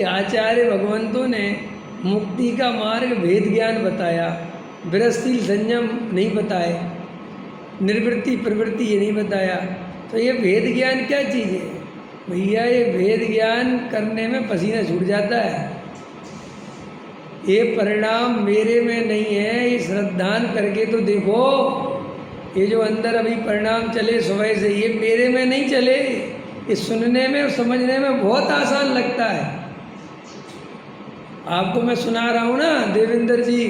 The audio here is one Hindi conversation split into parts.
आचार्य भगवंतों ने मुक्ति का मार्ग भेद ज्ञान बताया, विरसशील संयम नहीं बताए, निर्वृत्ति प्रवृत्ति ये नहीं बताया। तो ये भेद ज्ञान क्या चीज़ है भैया? ये भेद ज्ञान करने में पसीना छूट जाता है। ये परिणाम मेरे में नहीं है, ये श्रद्धान करके तो देखो। ये जो अंदर अभी परिणाम चले सुबह से, ये मेरे में नहीं चले। ये सुनने में और समझने में बहुत आसान लगता है। आपको मैं सुना रहा हूँ ना देवेंद्र जी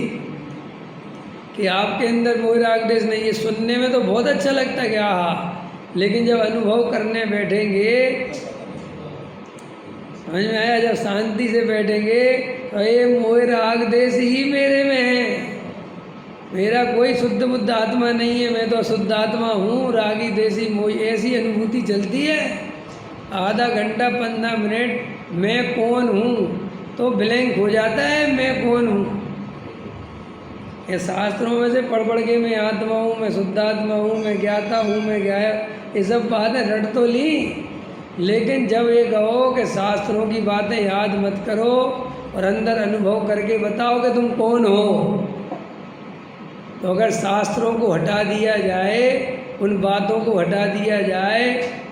कि आपके अंदर मोह राग द्वेष नहीं है, सुनने में तो बहुत अच्छा लगता है कि हाँ, लेकिन जब अनुभव करने बैठेंगे, समझ में आया, जब शांति से बैठेंगे तो ये मोह राग द्वेष ही मेरे में है। मेरा कोई शुद्ध बुद्ध आत्मा नहीं है, मैं तो अशुद्ध आत्मा हूँ, रागी द्वेषी मोह, ऐसी अनुभूति चलती है। आधा घंटा 15 मिनट मैं कौन हूँ तो ब्लैंक हो जाता है, मैं कौन हूँ। ये शास्त्रों में से पढ़ के मैं आत्मा हूँ, मैं शुद्ध आत्मा हूँ, मैं ज्ञाता हूँ, मैं ज्ञाया, ये सब बातें रट तो ली, लेकिन जब ये कहो कि शास्त्रों की बातें याद मत करो और अंदर अनुभव करके बताओ कि तुम कौन हो, तो अगर शास्त्रों को हटा दिया जाए, उन बातों को हटा दिया जाए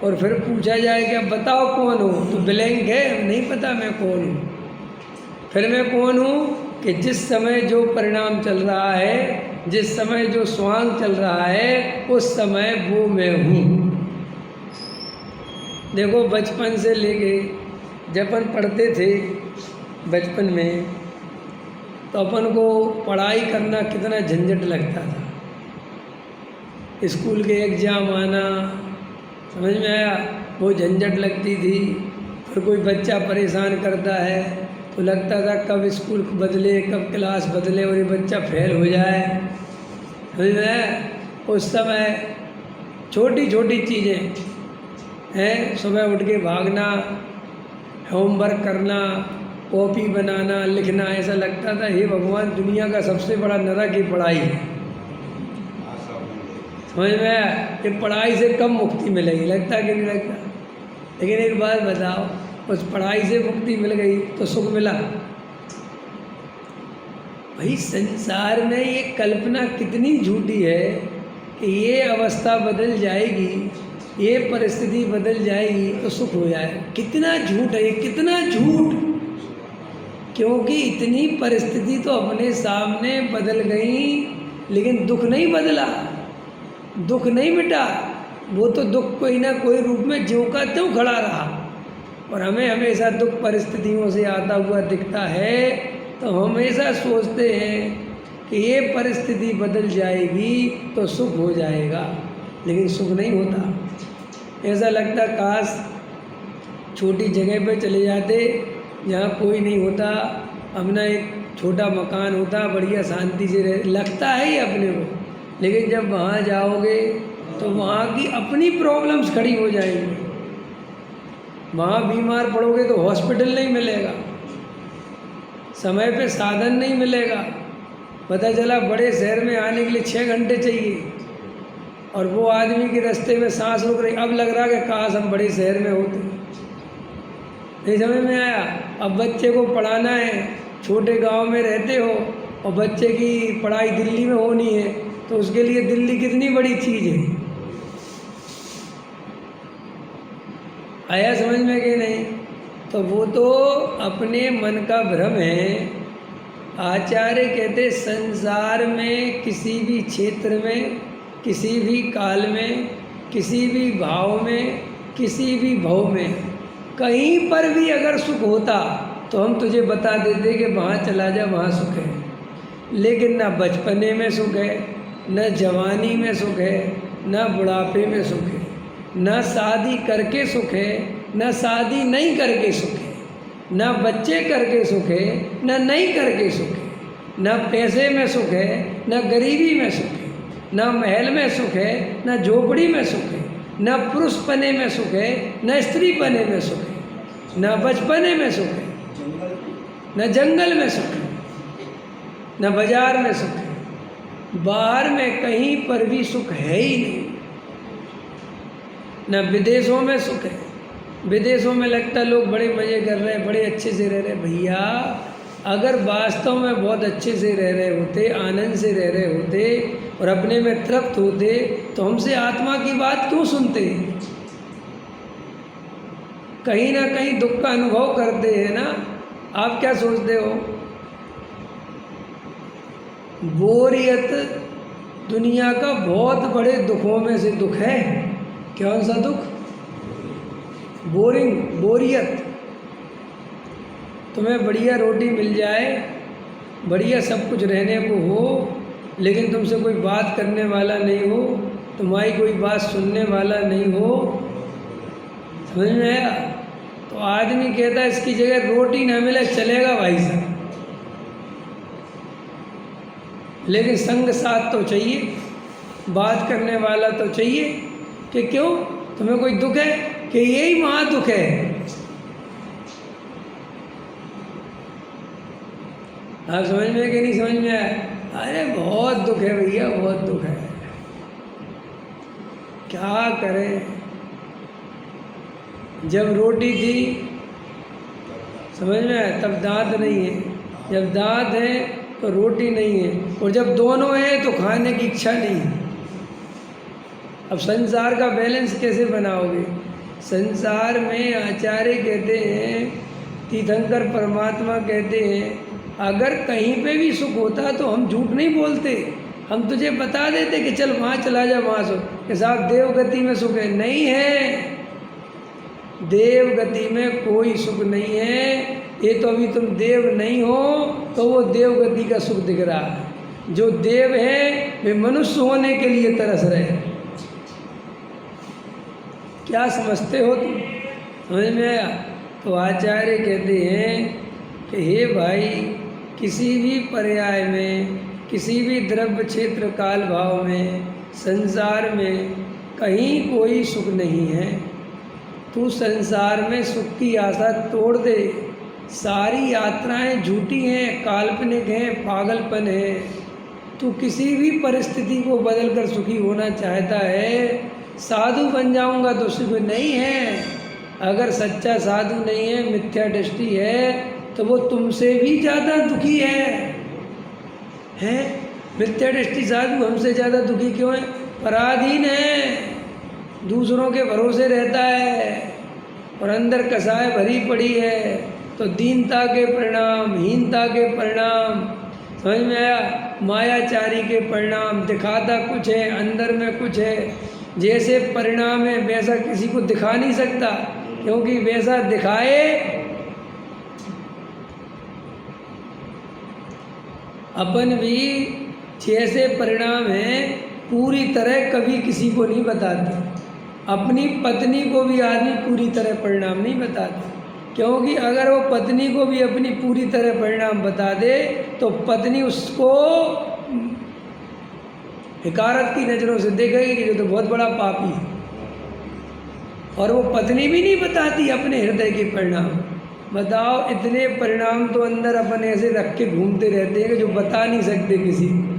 और फिर पूछा जाए कि अब बताओ कौन हो, तो ब्लैंक है, नहीं पता मैं कौन हूँ। फिर मैं कौन हूँ कि जिस समय जो परिणाम चल रहा है, जिस समय जो स्वांग चल रहा है, उस समय वो मैं हूँ। देखो बचपन से लेके जब अपन पढ़ते थे बचपन में, तो अपन को पढ़ाई करना कितना झंझट लगता था। स्कूल के एग्ज़ाम आना, समझ में आया, वो झंझट लगती थी। फिर कोई बच्चा परेशान करता है तो लगता था कब स्कूल बदले, कब क्लास बदले और ये बच्चा फेल हो जाए। समझ में, उस समय छोटी छोटी चीज़ें हैं, सुबह उठ के भागना, होमवर्क करना, कॉपी बनाना, लिखना, ऐसा लगता था हे भगवान, दुनिया का सबसे बड़ा नरक ये पढ़ाई है। समझ में, ये पढ़ाई से कब मुक्ति मिलेगी, लगता कि नहीं लगता? लेकिन एक बात बताओ, उस पढ़ाई से मुक्ति मिल गई तो सुख मिला? भाई संसार में ये कल्पना कितनी झूठी है कि ये अवस्था बदल जाएगी, ये परिस्थिति बदल जाएगी तो सुख हो जाए। कितना झूठ है, कितना झूठ! क्योंकि इतनी परिस्थिति तो अपने सामने बदल गई, लेकिन दुख नहीं बदला, दुख नहीं मिटा। वो तो दुख कोई ना कोई रूप में ज्यों का त्यों खड़ा रहा। और हमें हमेशा दुख परिस्थितियों से आता हुआ दिखता है, तो हमेशा सोचते हैं कि ये परिस्थिति बदल जाएगी तो सुख हो जाएगा, लेकिन सुख नहीं होता। ऐसा लगता काश छोटी जगह पे चले जाते जहाँ कोई नहीं होता, अपना एक छोटा मकान होता, बढ़िया शांति से रह, लगता है ही अपने को। लेकिन जब वहाँ जाओगे तो वहाँ की अपनी प्रॉब्लम्स खड़ी हो जाएंगी। वहाँ बीमार पड़ोगे तो हॉस्पिटल नहीं मिलेगा, समय पे साधन नहीं मिलेगा। पता चला बड़े शहर में आने के लिए 6 घंटे चाहिए और वो आदमी के रास्ते में सांस रुक रही। अब लग रहा कि काश हम बड़े शहर में होते। नहीं समझ में आया? अब बच्चे को पढ़ाना है, छोटे गांव में रहते हो और बच्चे की पढ़ाई दिल्ली में होनी है, तो उसके लिए दिल्ली कितनी बड़ी चीज़ है। आया समझ में कि नहीं? तो वो तो अपने मन का भ्रम है। आचार्य कहते संसार में किसी भी क्षेत्र में, किसी भी काल में, किसी भी भाव में, किसी भी भव में, कहीं पर भी अगर सुख होता तो हम तुझे बता देते कि वहाँ चला जा, वहाँ सुख है। लेकिन ना बचपने में सुख है, न जवानी में सुख है, न बुढ़ापे में सुख है, न शादी करके सुख है, न शादी नहीं करके सुख है, न बच्चे करके सुख है, न नहीं करके सुख है, न पैसे में सुख है, न गरीबी में सुख है, न महल में सुख है, न झोपड़ी में सुख है, न पुरुष पने में सुख है, न स्त्री पने में सुख है, न बचपने में सुख है, न जंगल में सुख है, न बाजार में सुख है। बाहर में कहीं पर भी सुख है ही नहीं। न विदेशों में सुख है, विदेशों में लगता है लोग बड़े मज़े कर रहे हैं, बड़े अच्छे से रह रहे हैं। भैया अगर वास्तव में बहुत अच्छे से रह रहे होते, आनंद से रह रहे होते और अपने में तृप्त होते तो हमसे आत्मा की बात क्यों सुनते? कहीं ना कहीं दुख का अनुभव करते हैं ना। आप क्या सोचते हो? बोरियत दुनिया का बहुत बड़े दुखों में से दुख है। कौन सा दुख? बोरियत। तुम्हें बढ़िया रोटी मिल जाए, बढ़िया सब कुछ रहने को हो, लेकिन तुमसे कोई बात करने वाला नहीं हो, तुम्हारी कोई बात सुनने वाला नहीं हो, समझ में आया? तो आदमी कहता है इसकी जगह रोटी ना मिले चलेगा भाई साहब, लेकिन संग साथ तो चाहिए, बात करने वाला तो चाहिए। कि क्यों? तुम्हें कोई दुख है? कि यही महा दुख है। आप समझ में कि नहीं समझ में आया? अरे बहुत दुख है भैया, बहुत दुख है। क्या करें? जब रोटी थी, समझ में आया, तब दांत नहीं है। जब दांत है तो रोटी नहीं है, और जब दोनों हैं तो खाने की इच्छा नहीं है। अब संसार का बैलेंस कैसे बनाओगे? संसार में आचार्य कहते हैं, तीर्थंकर परमात्मा कहते हैं, अगर कहीं पे भी सुख होता तो हम झूठ नहीं बोलते, हम तुझे बता देते कि चल वहाँ चला जा, वहाँ सुख। कि साहब देवगति में सुख है? नहीं है, देवगति में कोई सुख नहीं है। ये तो अभी तुम देव नहीं हो तो वो देवगति का सुख दिख रहा है। जो देव है वे मनुष्य होने के लिए तरस रहे हैं। क्या समझते हो तुम? समझ में आया? तो आचार्य कहते हैं कि हे भाई, किसी भी पर्याय में, किसी भी द्रव्य क्षेत्र काल भाव में, संसार में कहीं कोई सुख नहीं है। तू संसार में सुख की आशा तोड़ दे। सारी यात्राएं झूठी हैं, काल्पनिक हैं, पागलपन है। तू किसी भी परिस्थिति को बदल कर सुखी होना चाहता है, साधु बन जाऊंगा तो सुख नहीं है। अगर सच्चा साधु नहीं है, मिथ्या दृष्टि है, तो वो तुमसे भी ज़्यादा दुखी है। मिथ्या दृष्टि साधु हमसे ज़्यादा दुखी क्यों है? पराधीन है, दूसरों के भरोसे रहता है और अंदर कसाय भरी पड़ी है। तो दीनता के परिणाम, हीनता के परिणाम, समझ में आया? मायाचारी के परिणाम। दिखाता कुछ है, अंदर में कुछ है। जैसे परिणाम है वैसा किसी को दिखा नहीं सकता, क्योंकि वैसा दिखाए अपन भी जैसे परिणाम है पूरी तरह कभी किसी को नहीं बताते। अपनी पत्नी को भी आदमी पूरी तरह परिणाम नहीं बताता, क्योंकि अगर वो पत्नी को भी अपनी पूरी तरह परिणाम बता दे तो पत्नी उसको हिकारत की नज़रों से देखेगी कि जो तो बहुत बड़ा पापी है। और वो पत्नी भी नहीं बताती अपने हृदय के परिणाम। बताओ, इतने परिणाम तो अंदर अपन ऐसे रख के घूमते रहते हैं कि जो बता नहीं सकते किसी को।